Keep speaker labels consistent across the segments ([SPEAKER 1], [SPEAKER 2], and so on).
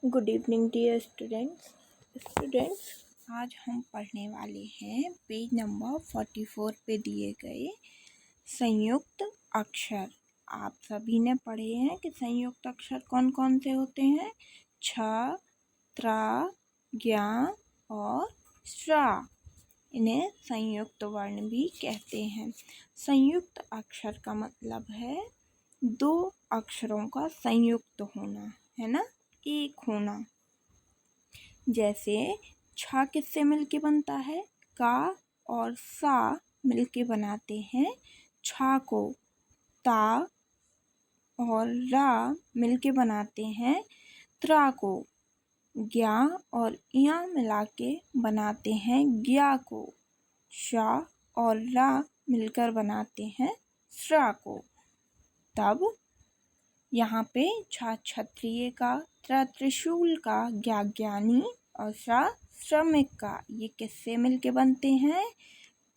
[SPEAKER 1] Good evening dear students. आज हम पढ़ने वाले हैं पेज नंबर 44 पे दिए गए संयुक्त अक्षर। आप सभी ने पढ़े हैं कि संयुक्त अक्षर कौन कौन से होते हैं। छ, त्रा, ज्ञा और श्रा। इन्हें संयुक्त वर्ण भी कहते हैं। संयुक्त अक्षर का मतलब है दो अक्षरों का संयुक्त होना, है ना, एक होना। जैसे छ किससे मिलके बनता है, का और सा मिलके बनाते हैं छा को। ता और रा मिलके बनाते हैं त्रा को। ज्ञा और या मिला के बनाते हैं ज्ञा को। शा और रा मिलकर बनाते हैं श्रा को। तब यहाँ पे छ क्षत्रिय का, त्रा त्रिशूल का, ज्ञा ज्ञानी और श्रा श्रमिक का। ये किससे मिलके बनते हैं,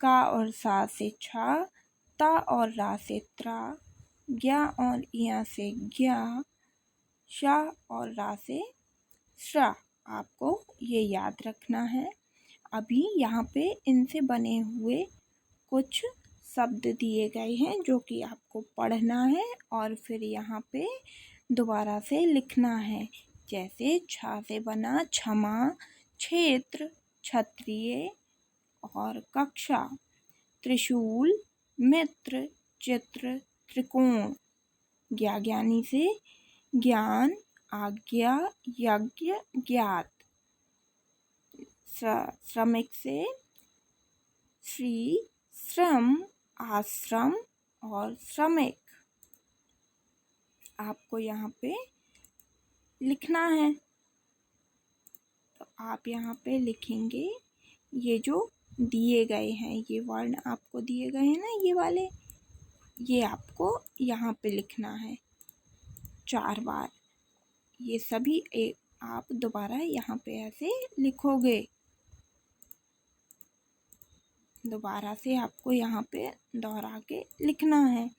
[SPEAKER 1] का और सा से छा, ता और रा से त्रा, ज्ञा और या से ज्ञा, शा और रा से श्रा। आपको ये याद रखना है। अभी यहाँ पे इनसे बने हुए कुछ शब्द दिए गए हैं जो कि आपको पढ़ना है और फिर यहाँ पे दोबारा से लिखना है। जैसे छ से बना क्षमा, क्षेत्र, क्षत्रिय और कक्षा, त्रिशूल, मित्र, चित्र, त्रिकोण। ज्ञा ज्ञानी से ज्ञान, आज्ञा, यज्ञ, ज्ञात। श्रमिक से श्री, श्रम, आश्रम और श्रमिक। आपको यहाँ पे लिखना है, तो आप यहाँ पे लिखेंगे। ये जो दिए गए हैं, ये वर्ण आपको दिए गए हैं ना, ये वाले, ये आपको यहाँ पे लिखना है 4 बार। ये सभी आप दोबारा यहाँ पे ऐसे लिखोगे। दोबारा से आपको यहाँ पे दोहरा के लिखना है।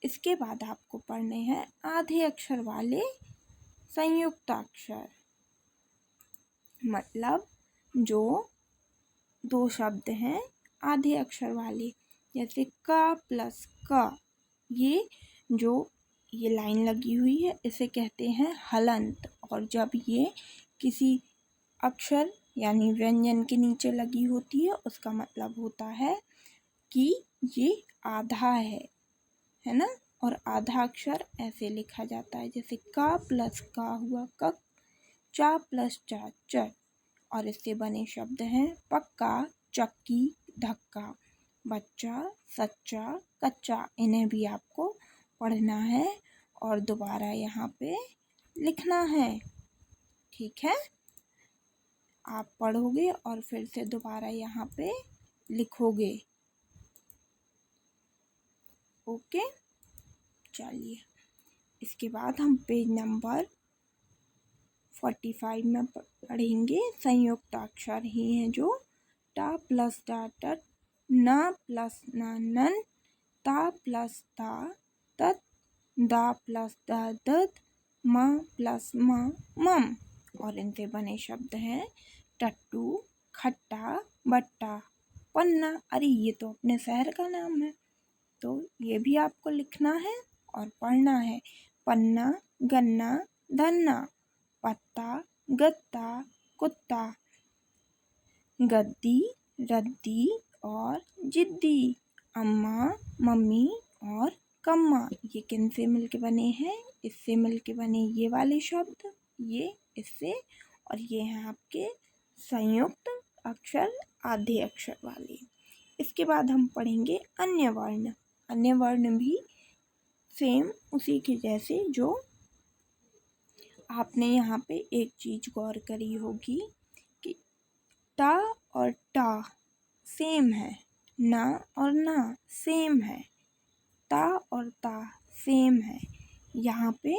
[SPEAKER 1] इसके बाद आपको पढ़ने हैं आधे अक्षर वाले संयुक्त अक्षर। मतलब जो दो शब्द हैं आधे अक्षर वाले, जैसे का प्लस का। ये जो ये लाइन लगी हुई है इसे कहते हैं हलंत। और जब ये किसी अक्षर यानी व्यंजन के नीचे लगी होती है उसका मतलब होता है कि ये आधा है ना। और आधा अक्षर ऐसे लिखा जाता है, जैसे का प्लस का हुआ कक, चा प्लस चा च। और इससे बने शब्द हैं पक्का, चक्की, धक्का, बच्चा, सच्चा, कच्चा। इन्हें भी आपको पढ़ना है और दोबारा यहाँ पे लिखना है। ठीक है, आप पढ़ोगे और फिर से दोबारा यहाँ पे लिखोगे। ओके, चलिए इसके बाद हम पेज नंबर 45 में पढ़ेंगे। संयुक्त अक्षर ही हैं जो टा प्लस टा टट, ना प्लस ना नन, ता प्लस ता तत, दा प्लस दा दत, मा प्लस मा मम। और इनसे बने शब्द हैं टट्टू, खट्टा, बट्टा, पन्ना। अरे ये तो अपने शहर का नाम है, तो ये भी आपको लिखना है और पढ़ना है। पन्ना, गन्ना, धन्ना, पत्ता, गत्ता, कुत्ता, गद्दी, रद्दी और जिद्दी, अम्मा, मम्मी और कम्मा। ये किन से मिलके बने हैं, इससे मिलके बने ये वाले शब्द, ये इससे, और ये हैं आपके संयुक्त अक्षर आधे अक्षर वाले। इसके बाद हम पढ़ेंगे अन्य वर्ण। अन्य वर्ण भी सेम उसी के जैसे। जो आपने यहाँ पे एक चीज गौर करी होगी कि टा और टा सेम है, ना और ना सेम है, ता और ता सेम है। यहाँ पे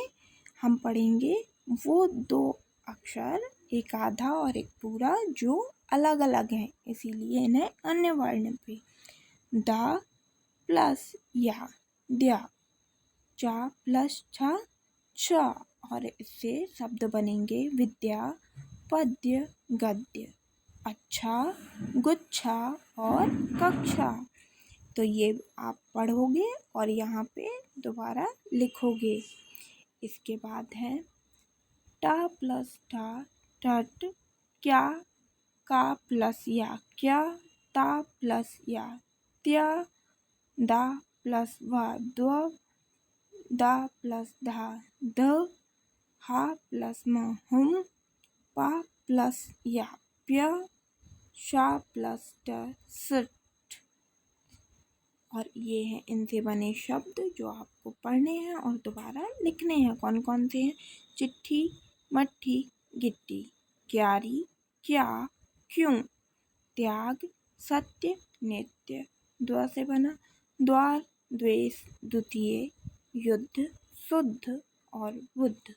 [SPEAKER 1] हम पढ़ेंगे वो दो अक्षर, एक आधा और एक पूरा, जो अलग अलग हैं, इसीलिए इन्हें अन्य वर्ण पे। दा प्लस या द्या, चा प्लस छा छ, और इससे शब्द बनेंगे विद्या, पद्य, गद्य, अच्छा, गुच्छा और कक्षा। तो ये आप पढ़ोगे और यहाँ पे दोबारा लिखोगे। इसके बाद है टा प्लस ठा, टट, क्या, का प्लस या, क्या, ता प्लस या, त्या, दा प्लस वा, द्व, दा प्लस धा, ध, हा प्लस म, हुम, पा प्लस या, प्य, शा प्लस ट, सट। और ये हैं इनसे बने शब्द जो आपको पढ़ने हैं और दोबारा लिखने हैं। कौन कौन से हैं? चिट्ठी, मट्ठी, गिट्टी, क्यारी, क्या, क्यों, त्याग, सत्य, नित्य। द्व से बना द्वार, द्वेष, द्वितीय, युद्ध, शुद्ध और बुद्ध,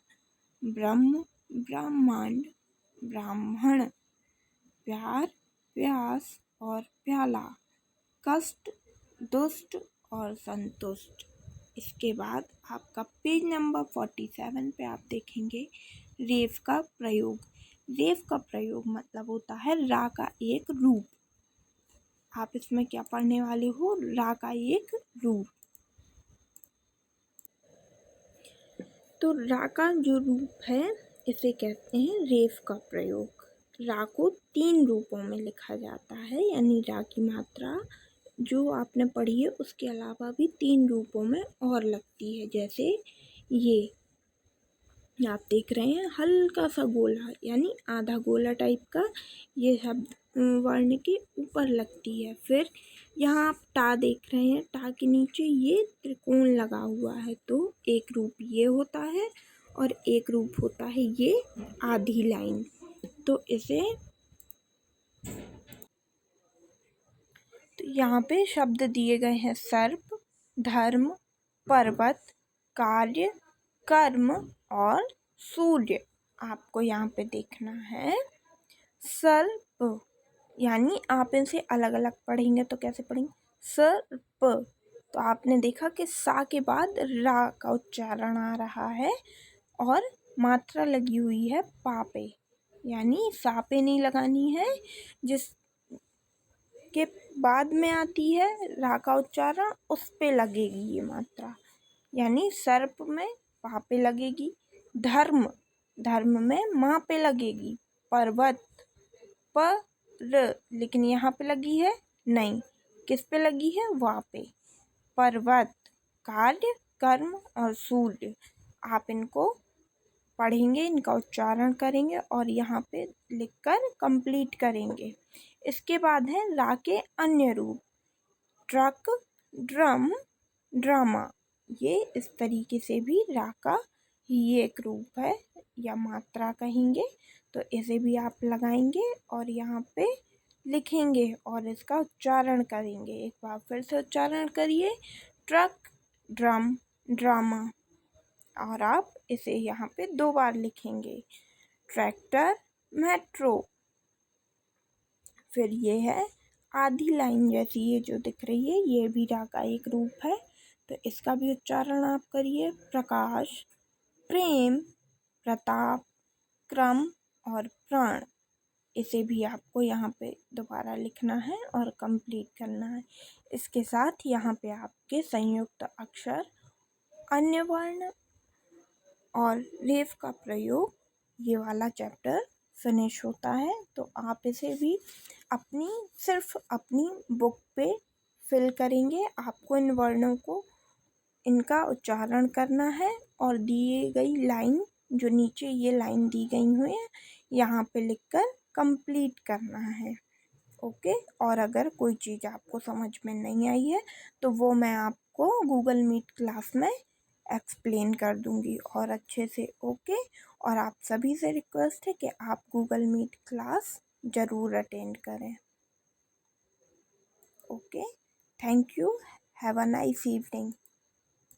[SPEAKER 1] ब्रह्म, ब्रह्मांड, ब्राह्मण, प्यार, प्यास और प्याला, कष्ट, दुष्ट और संतुष्ट। इसके बाद आपका पेज नंबर 47 पे आप देखेंगे रेफ का प्रयोग। रेफ का प्रयोग मतलब होता है रा का एक रूप। आप इसमें क्या पढ़ने वाले हो? रा का एक रूप। तो रा का जो रूप है इसे कहते हैं रेफ का प्रयोग। रा को 3 रूपों में लिखा जाता है, यानी रा की मात्रा जो आपने पढ़ी है उसके अलावा भी 3 रूपों में और लगती है। जैसे ये आप देख रहे हैं हल्का सा गोला, यानी आधा गोला टाइप का, ये शब्द वर्ण के ऊपर लगती है। फिर यहाँ आप टा देख रहे हैं, टा के नीचे ये त्रिकोण लगा हुआ है। तो एक रूप ये होता है और एक रूप होता है ये आधी लाइन। तो इसे तो यहाँ पे शब्द दिए गए हैं सर्प, धर्म, पर्वत, कार्य, कर्म और सूर्य। आपको यहाँ पे देखना है सर्प, यानी आप इनसे अलग अलग पढ़ेंगे तो कैसे पढ़ेंगे? सर्प। तो आपने देखा कि सा के बाद रा का उच्चारण आ रहा है और मात्रा लगी हुई है पा पे, यानी सा पे नहीं लगानी है। जिस के बाद में आती है रा का उच्चारण उस पे लगेगी ये मात्रा, यानी सर्प में पा पे लगेगी, धर्म, धर्म में माँ पे लगेगी, पर्वत पर, लेकिन यहाँ पे लगी है नहीं, किस पे लगी है? वा पे। पर्वत, कार्य, कर्म और सूर्य। आप इनको पढ़ेंगे, इनका उच्चारण करेंगे और यहाँ पे लिखकर कंप्लीट करेंगे। इसके बाद है रा के अन्य रूप, ट्रक, ड्रम, ड्रामा। ये इस तरीके से भी रा का ही एक रूप है या मात्रा कहेंगे। तो इसे भी आप लगाएंगे और यहाँ पे लिखेंगे और इसका उच्चारण करेंगे। एक बार फिर से उच्चारण करिए, ट्रक, ड्रम, ड्रामा। और आप इसे यहाँ पे 2 बार लिखेंगे, ट्रैक्टर, मेट्रो। फिर ये है आधी लाइन जैसी ये जो दिख रही है, ये भी रा का एक रूप है। तो इसका भी उच्चारण आप करिए, प्रकाश, प्रेम, प्रताप, क्रम और प्राण। इसे भी आपको यहाँ पे दोबारा लिखना है और कंप्लीट करना है। इसके साथ यहाँ पे आपके संयुक्त अक्षर, अन्य वर्ण और रेफ का प्रयोग, ये वाला चैप्टर फिनिश होता है। तो आप इसे भी सिर्फ अपनी बुक पे फिल करेंगे। आपको इन वर्णों को इनका उच्चारण करना है और दिए गई लाइन, जो नीचे ये लाइन दी गई हुई है, यहाँ पे लिखकर कंप्लीट करना है। ओके। और अगर कोई चीज़ आपको समझ में नहीं आई है तो वो मैं आपको गूगल मीट क्लास में एक्सप्लेन कर दूँगी और अच्छे से। ओके। और आप सभी से रिक्वेस्ट है कि आप गूगल मीट क्लास ज़रूर अटेंड करें। Okay, thank you, have a nice evening.